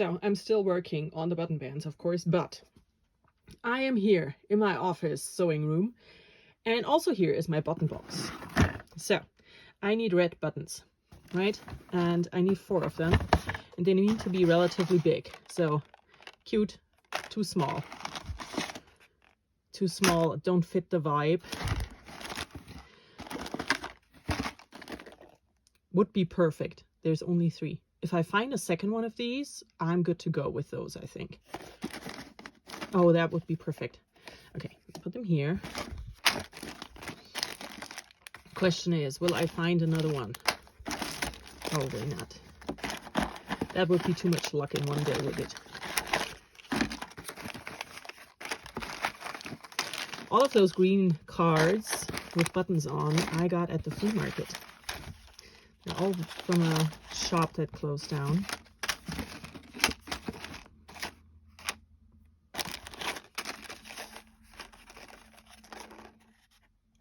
So I'm still working on the button bands, of course, but I am here in my office sewing room, and also here is my button box. So I need red buttons, right? And I need 4 of them, and they need to be relatively big. So cute, too small. Too small, don't fit the vibe. Would be perfect. There's only 3. If I find a second one of these, I'm good to go with those, I think. Oh, that would be perfect. Okay, put them here. Question is, will I find another one? Probably not. That would be too much luck in one day with it. All of those green cards with buttons on, I got at the flea market. They're all from a shop that closed down.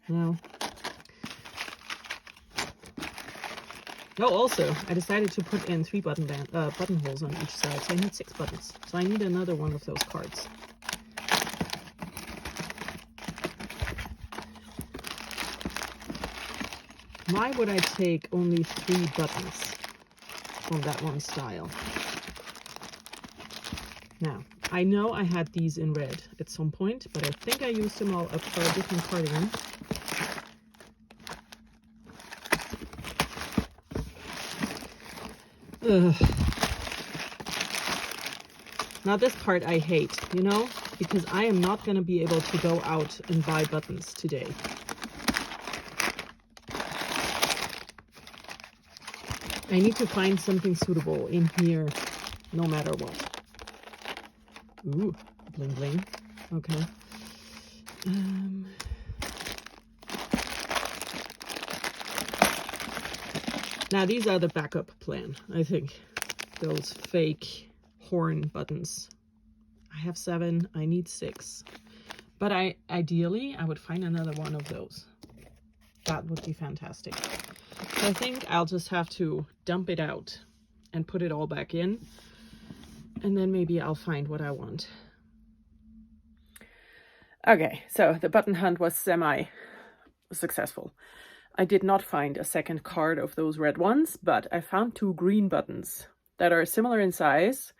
No. Oh, also, I decided to put in 3 buttonholes on each side, so I need 6 buttons. So I need another one of those cards. Why would I take only 3 buttons from that one style? Now, I know I had these in red at some point, but I think I used them all up for a different cardigan. Ugh. Now this part I hate, you know, because I am not going to be able to go out and buy buttons today. I need to find something suitable in here, no matter what. Ooh, bling bling. Okay. Now these are the backup plan, I think. Those fake horn buttons. I have 7, I need 6. But ideally, I would find another one of those. That would be fantastic. So I think I'll just have to dump it out and put it all back in. And then maybe I'll find what I want. Okay, so the button hunt was semi-successful. I did not find a second card of those red ones, but I found 2 green buttons that are similar in size,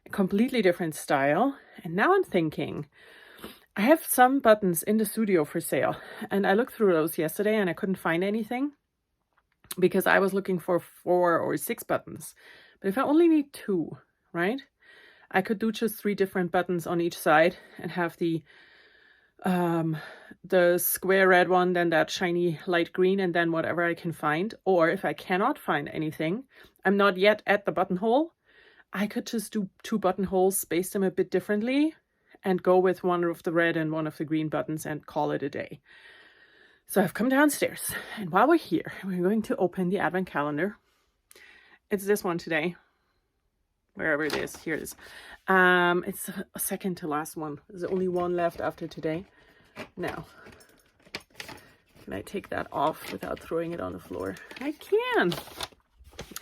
a completely different style. And now I'm thinking, I have some buttons in the studio for sale, and I looked through those yesterday and I couldn't find anything because I was looking for 4 or 6 buttons. But if I only need 2, right? I could do just 3 different buttons on each side and have the square red one, then that shiny light green, and then whatever I can find. Or if I cannot find anything, I'm not yet at the buttonhole, I could just do 2 buttonholes, space them a bit differently, and go with one of the red and one of the green buttons and call it a day. So I've come downstairs, and while we're here, we're going to open the advent calendar. It's this one today. Wherever it is, here it is. It's a second to last one. There's only one left after today. Now, can I take that off without throwing it on the floor? I can.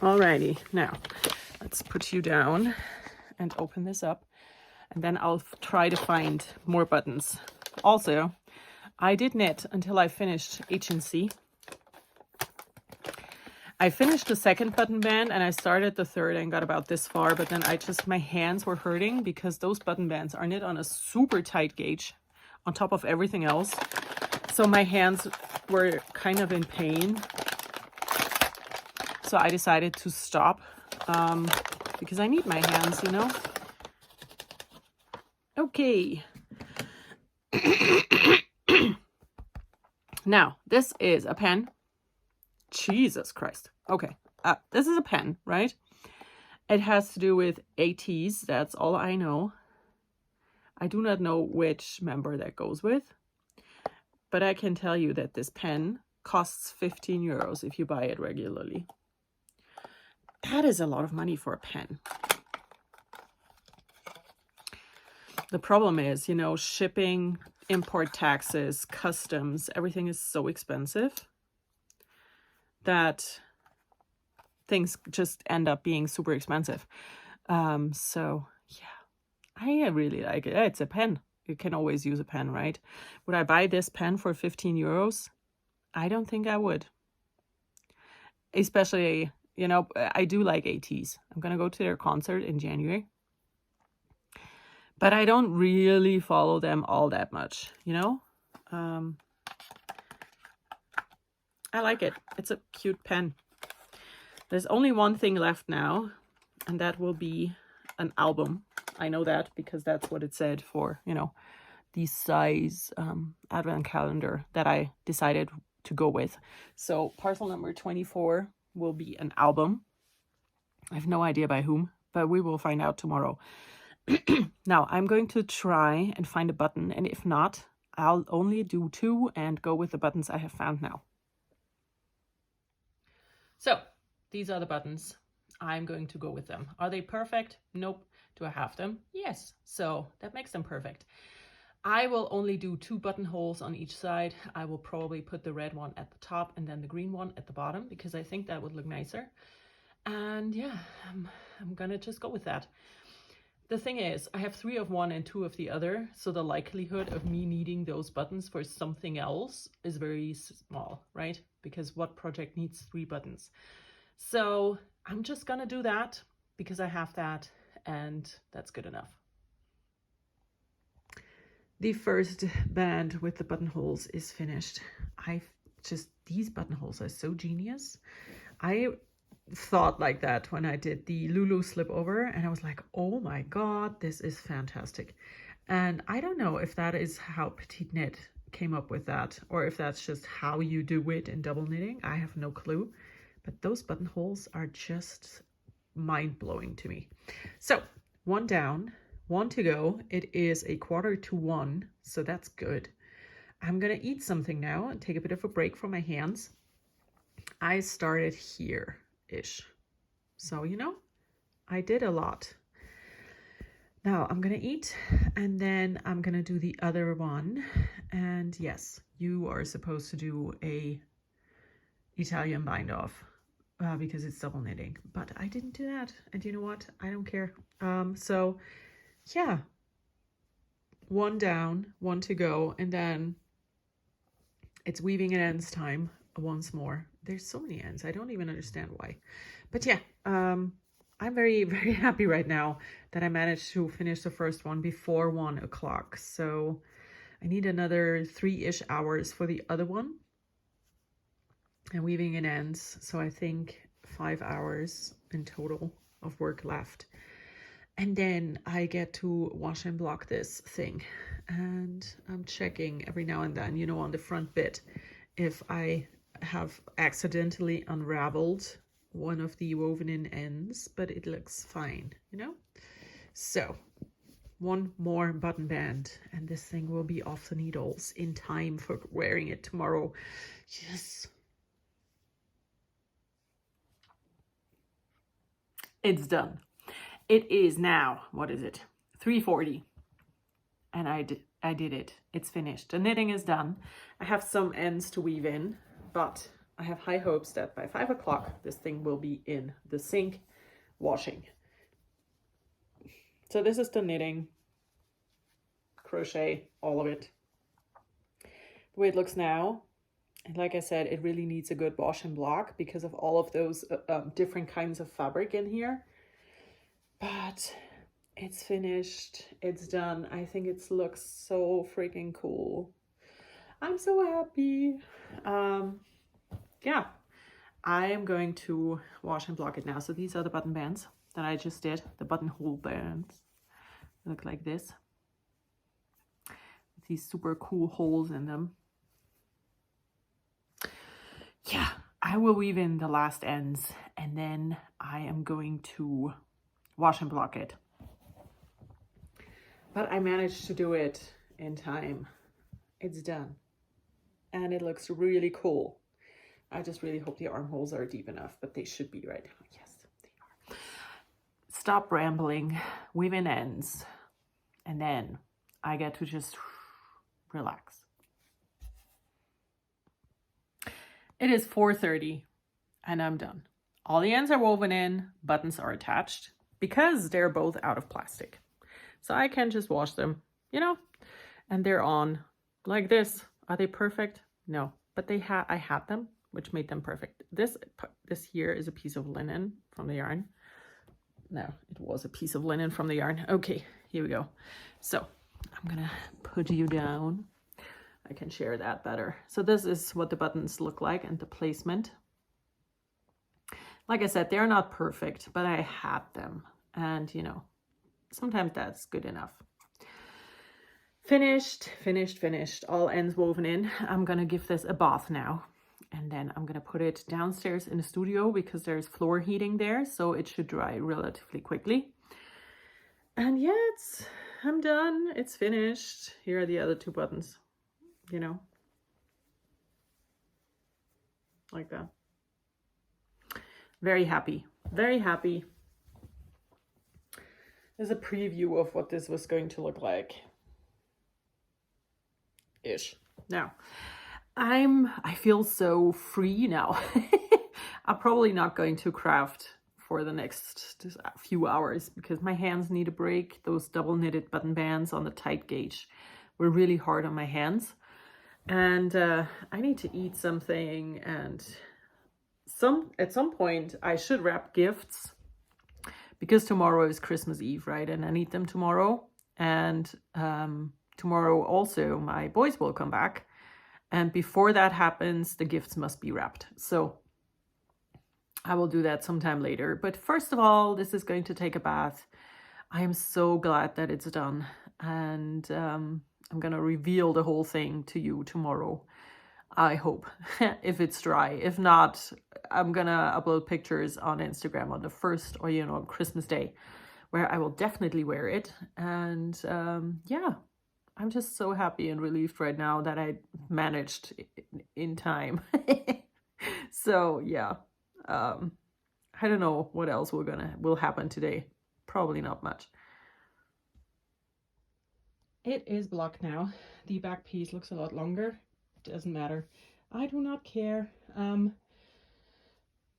Alrighty, now let's put you down and open this up, and then I'll try to find more buttons. Also, I did knit until I finished H&C. I finished the second button band and I started the third and got about this far, but then my hands were hurting because those button bands are knit on a super tight gauge on top of everything else. So my hands were kind of in pain. So I decided to stop because I need my hands, you know. Okay. Now, this is a pen. Jesus Christ. Okay. This is a pen, right? It has to do with ATs. That's all I know. I do not know which member that goes with. But I can tell you that this pen costs 15 euros if you buy it regularly. That is a lot of money for a pen. The problem is, you know, shipping, import taxes, customs, everything is so expensive that things just end up being super expensive. So yeah, I really like it. It's a pen. You can always use a pen, right? Would I buy this pen for 15 euros? I don't think I would. Especially, you know, I do like ATs. I'm going to go to their concert in January. But I don't really follow them all that much, you know? I like it. It's a cute pen. There's only one thing left now, and that will be an album. I know that because that's what it said for, you know, the size advent calendar that I decided to go with. So parcel number 24 will be an album. I have no idea by whom, but we will find out tomorrow. Now I'm going to try and find a button, and if not, I'll only do 2 and go with the buttons I have found now. So these are the buttons. I'm going to go with them. Are they perfect? Nope. Do I have them? Yes. So that makes them perfect. I will only do 2 buttonholes on each side. I will probably put the red one at the top and then the green one at the bottom because I think that would look nicer. And yeah, I'm gonna just go with that. The thing is, I have 3 of one and 2 of the other, so the likelihood of me needing those buttons for something else is very small, right? Because what project needs 3 buttons? So I'm just gonna do that because I have that, and that's good enough. The first band with the buttonholes is finished. These buttonholes are so genius. I thought like that when I did the Lulu slip over, and I was like, oh my god, this is fantastic. And I don't know if that is how PassioKnit came up with that, or if that's just how you do it in double knitting. I have no clue, but those buttonholes are just mind-blowing to me. So 1 down, 1 to go. It is 1:45, so that's good. I'm gonna eat something now and take a bit of a break from my hands. I started here-ish, so you know, I did a lot. Now I'm gonna eat, and then I'm gonna do the other one. And yes, you are supposed to do a Italian bind off because it's double knitting, but I didn't do that. And you know what? I don't care. So yeah, 1 down, 1 to go, and then it's weaving and ends time once more. There's so many ends. I don't even understand why. But yeah, I'm very, very happy right now that I managed to finish the first one before 1 o'clock. So I need another 3-ish hours for the other one. And weaving and ends. So I think 5 hours in total of work left. And then I get to wash and block this thing. And I'm checking every now and then, you know, on the front bit, if I have accidentally unraveled one of the woven in ends, but it looks fine, you know? So 1 more button band, and this thing will be off the needles in time for wearing it tomorrow. Yes. It's done. It is now, what is it? 3:40. And I did it. It's finished. The knitting is done. I have some ends to weave in, but I have high hopes that by 5 o'clock, this thing will be in the sink washing. So this is the knitting, crochet, all of it. The way it looks now, and like I said, it really needs a good wash and block because of all of those different kinds of fabric in here. But it's finished. It's done. I think it looks so freaking cool. I'm so happy. Yeah, I am going to wash and block it now. So these are the button bands that I just did. The buttonhole bands look like this. With these super cool holes in them. Yeah, I will weave in the last ends, and then I am going to wash and block it. But I managed to do it in time. It's done. And it looks really cool. I just really hope the armholes are deep enough, but they should be, right? Yes, they are. Stop rambling, weave in ends, and then I get to just relax. It is 4:30 and I'm done. All the ends are woven in, buttons are attached. because they're both out of plastic. So I can just wash them, you know, and they're on like this. Are they perfect? No, but I had them, which made them perfect. This here is a piece of linen from the yarn. No, it was a piece of linen from the yarn. Okay, here we go. So I'm gonna put you down. I can share that better. So this is what the buttons look like and the placement. Like I said, they're not perfect, but I had them. And, you know, sometimes that's good enough. Finished. All ends woven in. I'm going to give this a bath now. And then I'm going to put it downstairs in the studio because there's floor heating there. So it should dry relatively quickly. And yeah, I'm done. It's finished. Here are the other two buttons, you know, like that. Very happy, very happy. There's a preview of what this was going to look like. Ish. Now, I feel so free now. I'm probably not going to craft for the next few hours because my hands need a break. Those double knitted button bands on the tight gauge were really hard on my hands. And I need to eat something, and at some point I should wrap gifts because tomorrow is Christmas Eve, right? And I need them tomorrow. And tomorrow also my boys will come back. And before that happens, the gifts must be wrapped. So I will do that sometime later. But first of all, this is going to take a bath. I am so glad that it's done. And I'm going to reveal the whole thing to you tomorrow. I hope, if it's dry. If not, I'm gonna upload pictures on Instagram on the 1st or, you know, on Christmas Day, where I will definitely wear it. And yeah, I'm just so happy and relieved right now that I managed in time. So yeah, I don't know what else will happen today. Probably not much. It is blocked now. The back piece looks a lot longer. Doesn't matter. I do not care.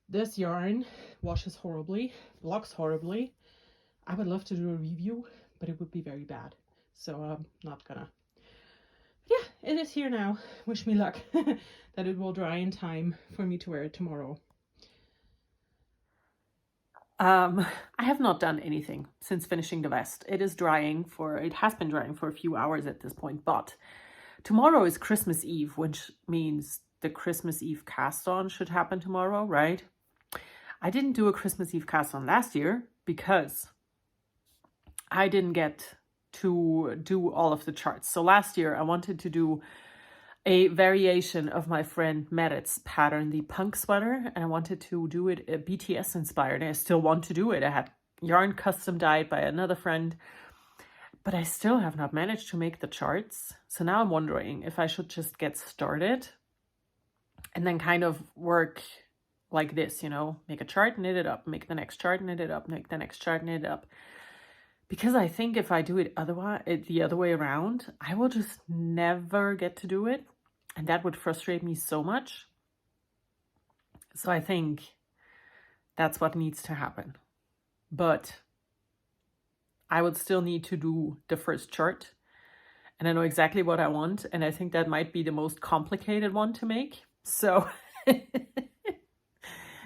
This yarn washes horribly, blocks horribly. I would love to do a review, but it would be very bad. So I'm not gonna. Yeah, it is here now. Wish me luck that it will dry in time for me to wear it tomorrow. I have not done anything since finishing the vest. It has been drying for a few hours at this point, but tomorrow is Christmas Eve, which means the Christmas Eve cast on should happen tomorrow, right? I didn't do a Christmas Eve cast on last year because I didn't get to do all of the charts. So last year I wanted to do a variation of my friend Merit's pattern, the punk sweater, and I wanted to do it BTS inspired. And I still want to do it. I had yarn custom dyed by another friend, but I still have not managed to make the charts. So now I'm wondering if I should just get started and then kind of work like this, you know, make a chart, knit it up, make the next chart, knit it up, make the next chart, knit it up. Because I think if I do it the other way around, I will just never get to do it. And that would frustrate me so much. So I think that's what needs to happen. But I would still need to do the first chart. And I know exactly what I want. And I think that might be the most complicated one to make. So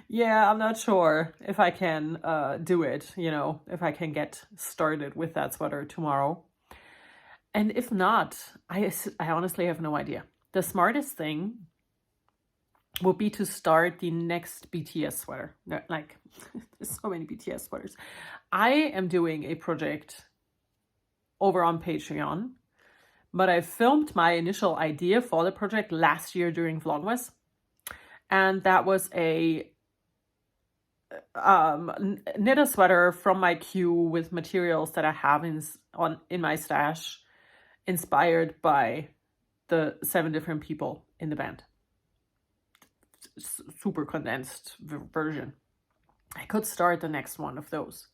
yeah, I'm not sure if I can do it, you know, if I can get started with that sweater tomorrow. And if not, I honestly have no idea. The smartest thing would be to start the next BTS sweater. Like, there's so many BTS sweaters. I am doing a project over on Patreon, but I filmed my initial idea for the project last year during vLogMas. And that was a knit a sweater from my queue with materials that I have in my stash, inspired by the 7 different people in the band. Super condensed version. I could start the next one of those,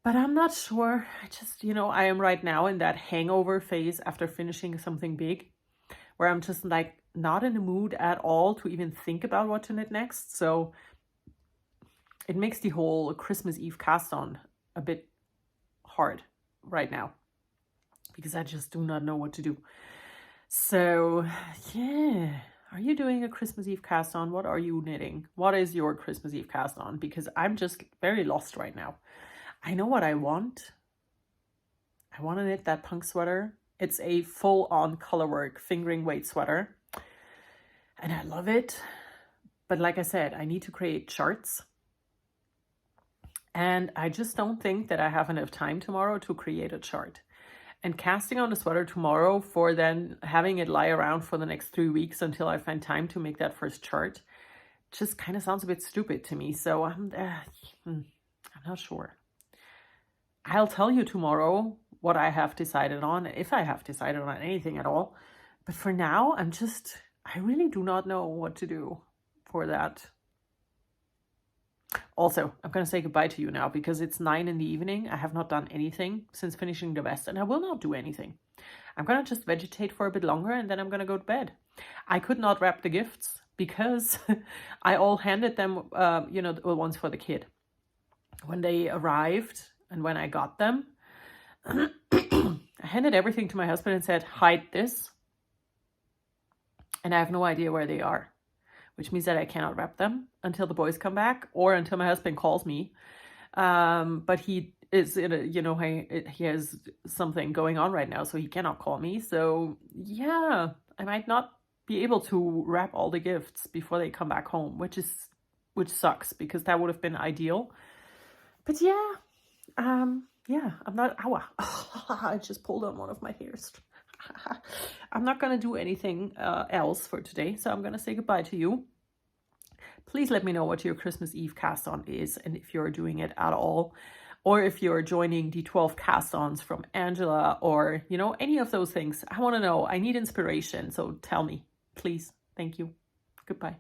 but I'm not sure. I just, you know, I am right now in that hangover phase after finishing something big, where I'm just like not in the mood at all to even think about what to knit next. So it makes the whole Christmas Eve cast on a bit hard right now because I just do not know what to do. So yeah, are you doing a Christmas Eve cast on? What are you knitting? What is your Christmas Eve cast on? Because I'm just very lost right now. I know what I want. I want to knit that punk sweater. It's a full-on colorwork fingering weight sweater. And I love it. But like I said, I need to create charts. And I just don't think that I have enough time tomorrow to create a chart. And casting on the sweater tomorrow for then having it lie around for the next 3 weeks until I find time to make that first chart just kind of sounds a bit stupid to me. So I'm not sure. I'll tell you tomorrow what I have decided on, if I have decided on anything at all. But for now, I really do not know what to do for that. Also, I'm going to say goodbye to you now because it's 9 in the evening. I have not done anything since finishing the vest, and I will not do anything. I'm going to just vegetate for a bit longer, and then I'm going to go to bed. I could not wrap the gifts because I all handed them, the ones for the kid. When they arrived and when I got them, I handed everything to my husband and said, hide this. And I have no idea where they are, which means that I cannot wrap them until the boys come back or until my husband calls me. But he is in he has something going on right now, so he cannot call me. So yeah, I might not be able to wrap all the gifts before they come back home, which sucks because that would have been ideal. But yeah, I'm not, I just pulled on one of my hairs. I'm not going to do anything else for today, so I'm going to say goodbye to you. Please let me know what your Christmas Eve cast on is and if you're doing it at all, or if you're joining the 12 cast ons from Angela or, any of those things. I want to know. I need inspiration, so tell me, please. Thank you. Goodbye.